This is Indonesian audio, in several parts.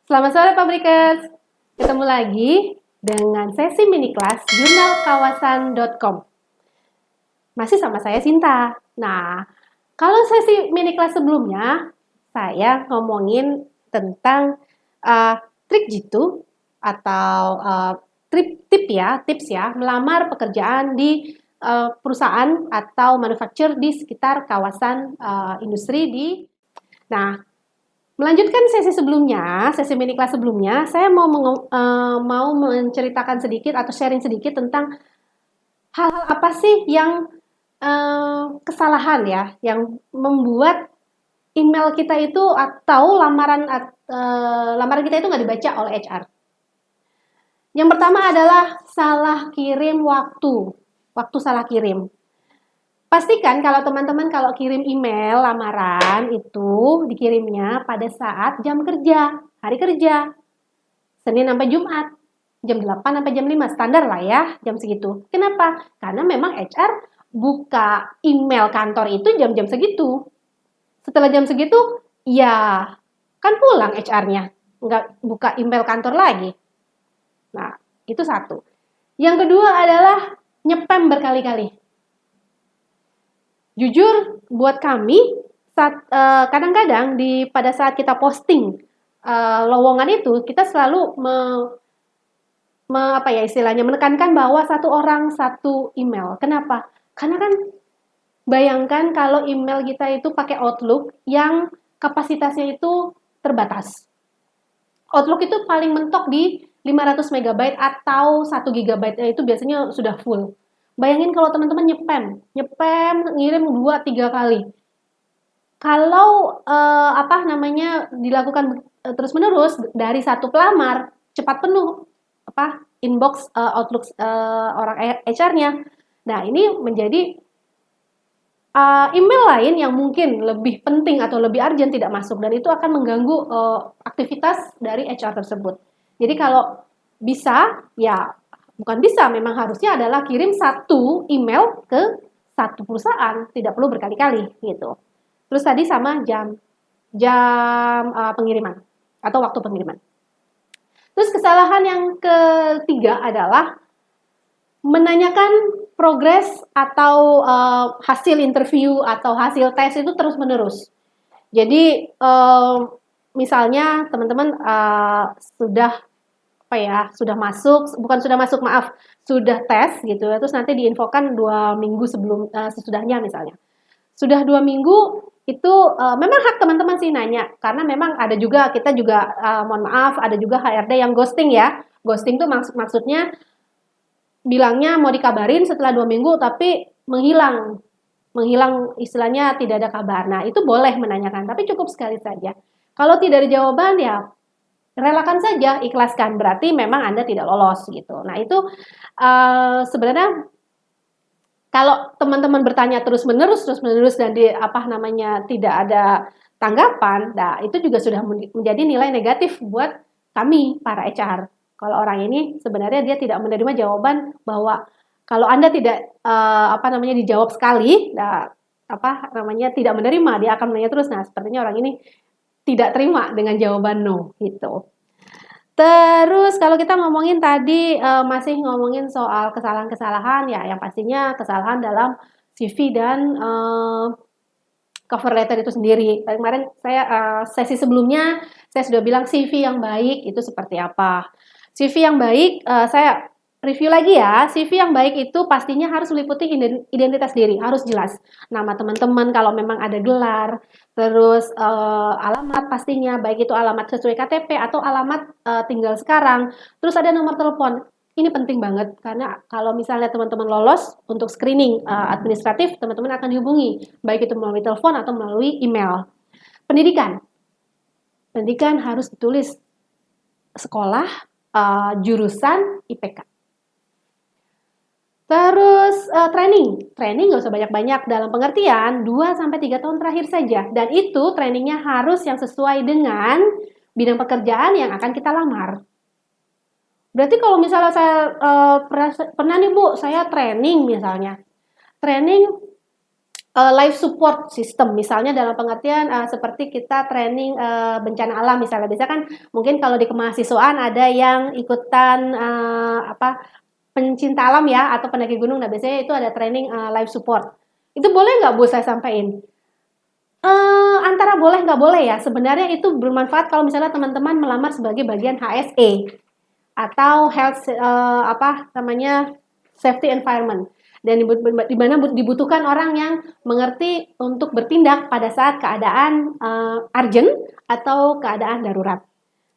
Selamat sore Pabrikers. Ketemu lagi dengan sesi mini kelas jurnalkawasan.com. Masih sama saya Sinta. Nah, kalau sesi mini kelas sebelumnya saya ngomongin tentang trik jitu atau tips ya melamar pekerjaan di perusahaan atau manufacturer di sekitar kawasan industri di. Nah, melanjutkan sesi sebelumnya, sesi mini kelas sebelumnya, saya mau menceritakan sedikit atau sharing sedikit tentang hal-hal apa sih yang kesalahan ya, yang membuat email kita itu atau lamaran kita itu nggak dibaca oleh HR. Yang pertama adalah salah kirim waktu salah kirim. Pastikan kalau teman-teman kalau kirim email lamaran itu dikirimnya pada saat jam kerja, hari kerja. Senin sampai Jumat, jam 8 sampai jam 5, standar lah ya, jam segitu. Kenapa? Karena memang HR buka email kantor itu jam-jam segitu. Setelah jam segitu, ya kan pulang HR-nya, nggak buka email kantor lagi. Nah, itu satu. Yang kedua adalah nyepam berkali-kali. Jujur buat kami kadang-kadang pada saat kita posting lowongan itu kita selalu istilahnya menekankan bahwa satu orang satu email. Kenapa? Karena kan bayangkan kalau email kita itu pakai Outlook yang kapasitasnya itu terbatas. Outlook itu paling mentok di 500 MB atau 1 GB itu biasanya sudah full. Bayangin kalau teman-teman nyepam ngirim 2-3 kali. Kalau dilakukan terus-menerus dari satu pelamar cepat penuh inbox Outlook orang HR-nya. Nah, ini menjadi email lain yang mungkin lebih penting atau lebih urgent tidak masuk dan itu akan mengganggu aktivitas dari HR tersebut. Jadi kalau bisa ya bukan bisa, memang harusnya adalah kirim satu email ke satu perusahaan, tidak perlu berkali-kali gitu. Terus tadi sama jam pengiriman atau waktu pengiriman. Terus kesalahan yang ketiga adalah menanyakan progres atau hasil interview atau hasil tes itu terus-menerus. Jadi misalnya teman-teman sudah tes gitu, terus nanti diinfokan 2 minggu sesudahnya misalnya. Sudah 2 minggu itu memang hak teman-teman sih nanya, karena memang kita juga mohon maaf, ada juga HRD yang ghosting ya. Ghosting tuh maksudnya bilangnya mau dikabarin setelah 2 minggu tapi menghilang istilahnya tidak ada kabar. Nah, itu boleh menanyakan, tapi cukup sekali saja. Kalau tidak ada jawaban ya relakan saja, ikhlaskan, berarti memang Anda tidak lolos gitu. Nah, itu sebenarnya kalau teman-teman bertanya terus-menerus dan tidak ada tanggapan, nah itu juga sudah menjadi nilai negatif buat kami para HR. Kalau orang ini sebenarnya dia tidak menerima jawaban bahwa kalau Anda tidak dijawab sekali, nah, tidak menerima, dia akan menanya terus. Nah, sepertinya orang ini tidak terima dengan jawaban no gitu. Terus kalau kita ngomongin tadi masih ngomongin soal kesalahan-kesalahan ya, yang pastinya kesalahan dalam CV dan cover letter itu sendiri. Kemarin saya sesi sebelumnya saya sudah bilang CV yang baik itu seperti apa. CV yang baik saya review lagi ya. CV yang baik itu pastinya harus meliputi identitas diri, harus jelas. Nama teman-teman kalau memang ada gelar, terus alamat pastinya, baik itu alamat sesuai KTP atau alamat tinggal sekarang. Terus ada nomor telepon. Ini penting banget karena kalau misalnya teman-teman lolos untuk screening administratif, teman-teman akan dihubungi, baik itu melalui telepon atau melalui email. Pendidikan. Pendidikan harus ditulis sekolah, jurusan IPK. Terus training nggak usah banyak-banyak, dalam pengertian 2-3 tahun terakhir saja. Dan itu trainingnya harus yang sesuai dengan bidang pekerjaan yang akan kita lamar. Berarti kalau misalnya saya pernah nih Bu, saya training misalnya. Training life support system, misalnya dalam pengertian seperti kita training bencana alam misalnya. Biasanya kan mungkin kalau di kemahasiswaan ada yang ikutan pencinta alam ya atau pendaki gunung. Nah biasanya itu ada training life support. Itu boleh nggak Bu saya sampaikan? Antara boleh nggak boleh ya. Sebenarnya itu bermanfaat kalau misalnya teman-teman melamar sebagai bagian HSE atau health safety environment. Dan di mana dibutuhkan orang yang mengerti untuk bertindak pada saat keadaan urgent atau keadaan darurat.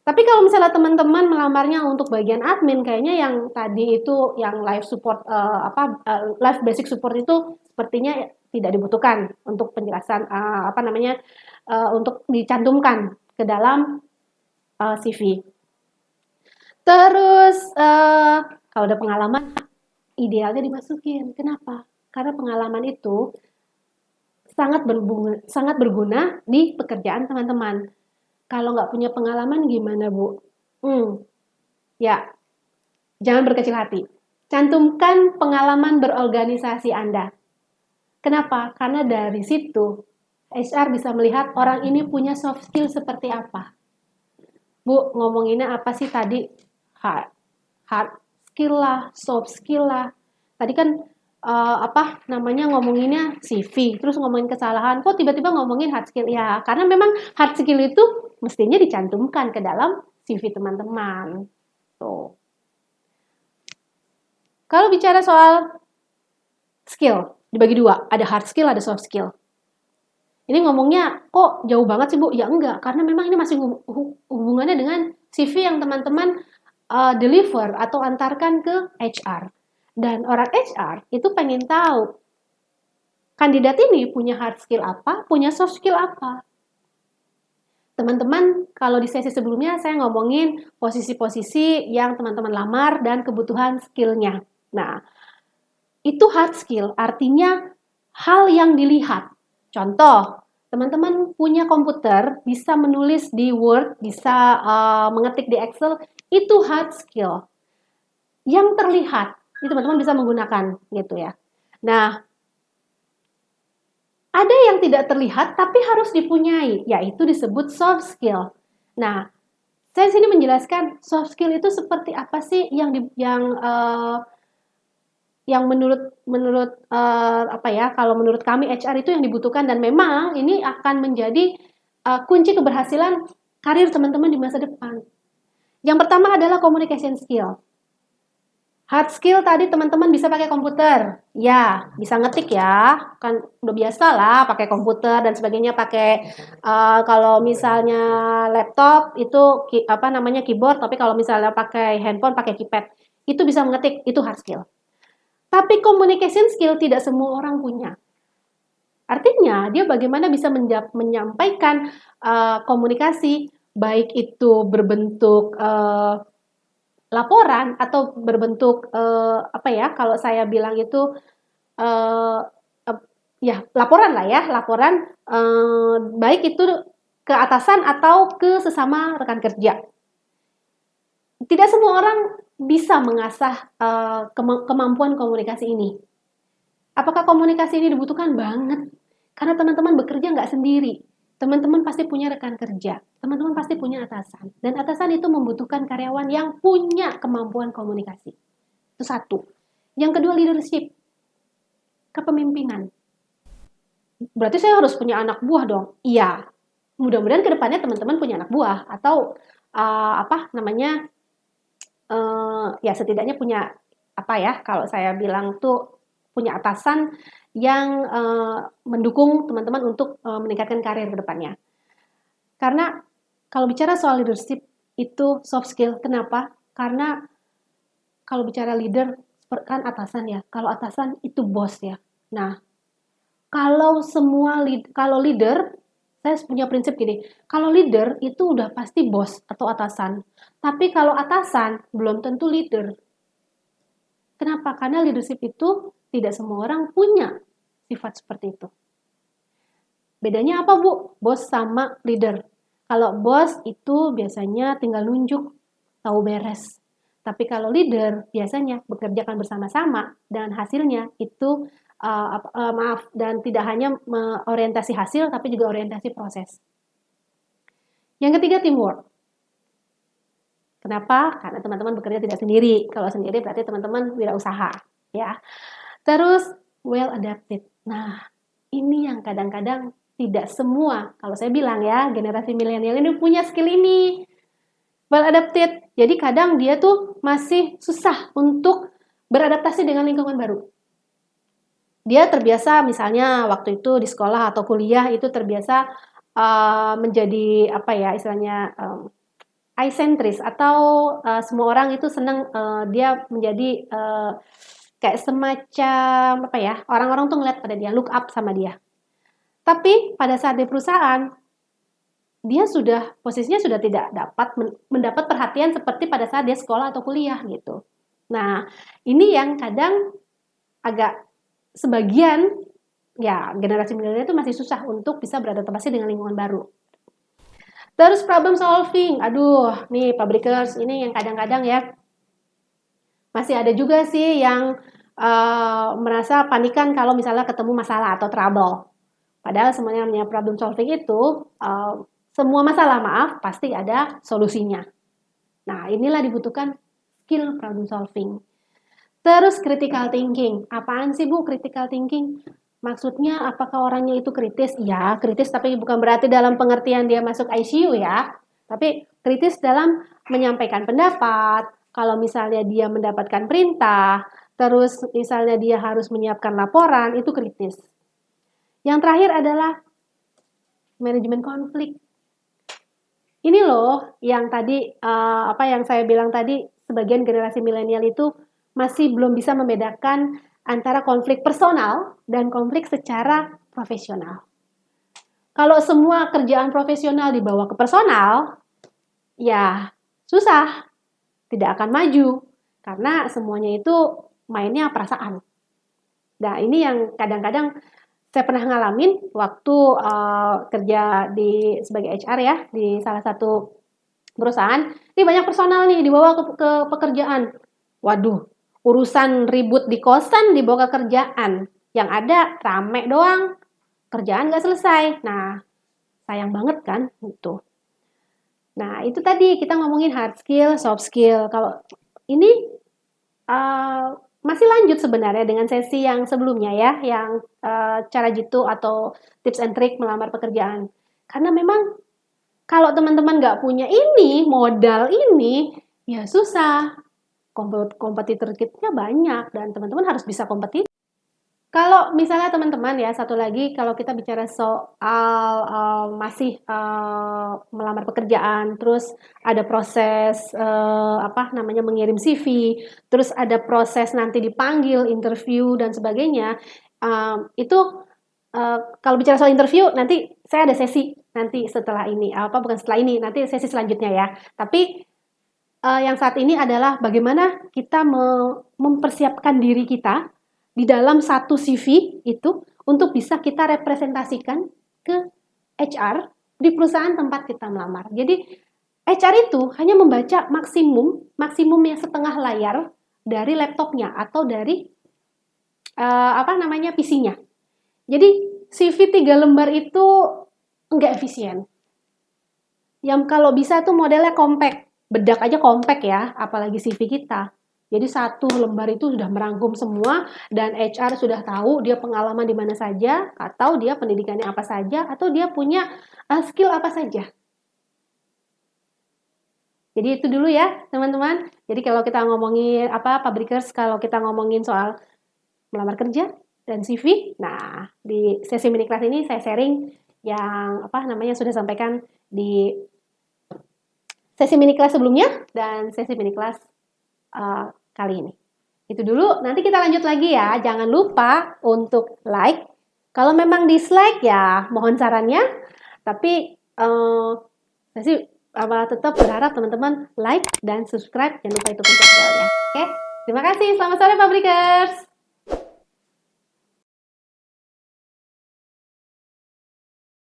Tapi kalau misalnya teman-teman melamarnya untuk bagian admin, kayaknya yang tadi itu yang life support life basic support itu sepertinya tidak dibutuhkan untuk penjelasan untuk dicantumkan ke dalam CV. Terus kalau ada pengalaman idealnya dimasukin. Kenapa? Karena pengalaman itu sangat berguna di pekerjaan teman-teman. Kalau nggak punya pengalaman gimana, Bu? Ya, jangan berkecil hati. Cantumkan pengalaman berorganisasi Anda. Kenapa? Karena dari situ HR bisa melihat orang ini punya soft skill seperti apa. Bu, ngomonginnya apa sih tadi? Hard skill lah, soft skill lah. Tadi kan ngomonginnya CV, terus ngomongin kesalahan, kok tiba-tiba ngomongin hard skill? Ya, karena memang hard skill itu mestinya dicantumkan ke dalam CV teman-teman. Tuh. Kalau bicara soal skill, dibagi dua, ada hard skill, ada soft skill. Ini ngomongnya kok jauh banget sih Bu? Ya enggak, karena memang ini masih hubungannya dengan CV yang teman-teman deliver atau antarkan ke HR. Dan orang HR itu pengen tahu kandidat ini punya hard skill apa, punya soft skill apa. Teman-teman, kalau di sesi sebelumnya saya ngomongin posisi-posisi yang teman-teman lamar dan kebutuhan skillnya. Nah, itu hard skill, artinya hal yang dilihat. Contoh, teman-teman punya komputer, bisa menulis di Word, bisa mengetik di Excel, itu hard skill. Yang terlihat, itu teman-teman bisa menggunakan gitu ya. Nah, ada yang tidak terlihat tapi harus dipunyai, yaitu disebut soft skill. Nah, saya sini menjelaskan soft skill itu seperti apa sih yang menurut kalau menurut kami HR itu yang dibutuhkan dan memang ini akan menjadi kunci keberhasilan karir teman-teman di masa depan. Yang pertama adalah communication skill. Hard skill tadi teman-teman bisa pakai komputer, ya bisa ngetik ya, kan udah biasa lah pakai komputer dan sebagainya pakai kalau misalnya laptop itu keyboard, tapi kalau misalnya pakai handphone pakai keypad, itu bisa mengetik, itu hard skill. Tapi communication skill tidak semua orang punya. Artinya dia bagaimana bisa menyampaikan komunikasi baik itu berbentuk laporan atau berbentuk kalau saya bilang itu laporan lah ya, laporan baik itu ke atasan atau ke sesama rekan kerja. Tidak semua orang bisa mengasah kemampuan komunikasi ini. Apakah komunikasi ini dibutuhkan? Banget. Karena teman-teman bekerja nggak sendiri. Teman-teman pasti punya rekan kerja, teman-teman pasti punya atasan, dan atasan itu membutuhkan karyawan yang punya kemampuan komunikasi. Itu satu. Yang kedua, leadership, kepemimpinan. Berarti saya harus punya anak buah dong? Iya. Mudah-mudahan kedepannya teman-teman punya anak buah atau setidaknya punya kalau saya bilang tuh punya atasan yang mendukung teman-teman untuk meningkatkan karir ke depannya. Karena kalau bicara soal leadership itu soft skill, kenapa? Karena kalau bicara leader kan atasan ya. Kalau atasan itu bos ya. Nah, kalau leader, saya punya prinsip gini, kalau leader itu udah pasti bos atau atasan. Tapi kalau atasan belum tentu leader. Kenapa? Karena leadership itu tidak semua orang punya sifat seperti itu. Bedanya apa, Bu? Bos sama leader. Kalau bos itu biasanya tinggal nunjuk, tahu beres. Tapi kalau leader biasanya bekerjakan bersama-sama dan hasilnya itu dan tidak hanya orientasi hasil, tapi juga orientasi proses. Yang ketiga, teamwork. Kenapa? Karena teman-teman bekerja tidak sendiri. Kalau sendiri berarti teman-teman wirausaha, ya. Terus well adapted. Nah, ini yang kadang-kadang tidak semua, kalau saya bilang ya, generasi milenial ini punya skill ini. Well adapted. Jadi kadang dia tuh masih susah untuk beradaptasi dengan lingkungan baru. Dia terbiasa misalnya waktu itu di sekolah atau kuliah itu terbiasa menjadi apa ya istilahnya eye-centris atau semua orang itu senang dia menjadi kayak semacam apa ya, orang-orang tuh ngeliat pada dia, look up sama dia. Tapi pada saat di perusahaan dia sudah posisinya sudah tidak dapat mendapat perhatian seperti pada saat dia sekolah atau kuliah gitu. Nah, ini yang kadang agak sebagian ya generasi milenial itu masih susah untuk bisa beradaptasi dengan lingkungan baru. Terus problem solving, aduh, nih pabrikers ini yang kadang-kadang ya masih ada juga sih yang merasa panikan kalau misalnya ketemu masalah atau trouble. Padahal semuanya namanya problem solving itu semua masalah pasti ada solusinya. Nah, inilah dibutuhkan skill problem solving. Terus critical thinking. Apaan sih Bu critical thinking? Maksudnya apakah orangnya itu kritis? Ya, kritis tapi bukan berarti dalam pengertian dia masuk ICU ya. Tapi kritis dalam menyampaikan pendapat. Kalau misalnya dia mendapatkan perintah, terus misalnya dia harus menyiapkan laporan, itu kritis. Yang terakhir adalah manajemen konflik. Ini loh yang tadi apa yang saya bilang tadi, sebagian generasi milenial itu masih belum bisa membedakan antara konflik personal dan konflik secara profesional. Kalau semua kerjaan profesional dibawa ke personal, ya susah, tidak akan maju karena semuanya itu mainnya perasaan. Nah, ini yang kadang-kadang saya pernah ngalamin waktu kerja sebagai HR ya di salah satu perusahaan. Ini banyak personal nih dibawa ke pekerjaan. Waduh, urusan ribut di kosan dibawa ke kerjaan. Yang ada rame doang, kerjaan nggak selesai. Nah, sayang banget kan itu. Nah, itu tadi kita ngomongin hard skill, soft skill. Kalau ini masih lanjut sebenarnya dengan sesi yang sebelumnya ya, yang cara jitu atau tips and trick melamar pekerjaan. Karena memang kalau teman-teman nggak punya ini, modal ini, ya susah. Kompetitor kita banyak dan teman-teman harus bisa kompetitif. Kalau misalnya teman-teman ya, satu lagi kalau kita bicara soal masih melamar pekerjaan, terus ada proses apa namanya mengirim CV, terus ada proses nanti dipanggil, interview dan sebagainya, itu kalau bicara soal interview nanti saya ada sesi nanti setelah ini, bukan setelah ini, nanti sesi selanjutnya ya. Tapi yang saat ini adalah bagaimana kita mempersiapkan diri kita di dalam satu CV itu untuk bisa kita representasikan ke HR di perusahaan tempat kita melamar. Jadi HR itu hanya membaca maksimumnya setengah layar dari laptopnya atau dari PC-nya. Jadi CV 3 lembar itu enggak efisien. Yang kalau bisa tuh modelnya compact, bedak aja compact ya, apalagi CV kita. Jadi satu lembar itu sudah merangkum semua dan HR sudah tahu dia pengalaman di mana saja, atau dia pendidikannya apa saja, atau dia punya skill apa saja. Jadi itu dulu ya teman-teman. Jadi kalau kita ngomongin pabrikers, kalau kita ngomongin soal melamar kerja dan CV, nah di sesi mini kelas ini saya sharing yang sudah sampaikan di sesi mini kelas sebelumnya dan sesi mini kelas kali ini. Itu dulu, nanti kita lanjut lagi ya. Jangan lupa untuk like. Kalau memang dislike ya mohon sarannya. Tapi saya sih tetap berharap teman-teman like dan subscribe. Jangan lupa itu pencet belnya. Oke, terima kasih. Selamat sore Pabrikers.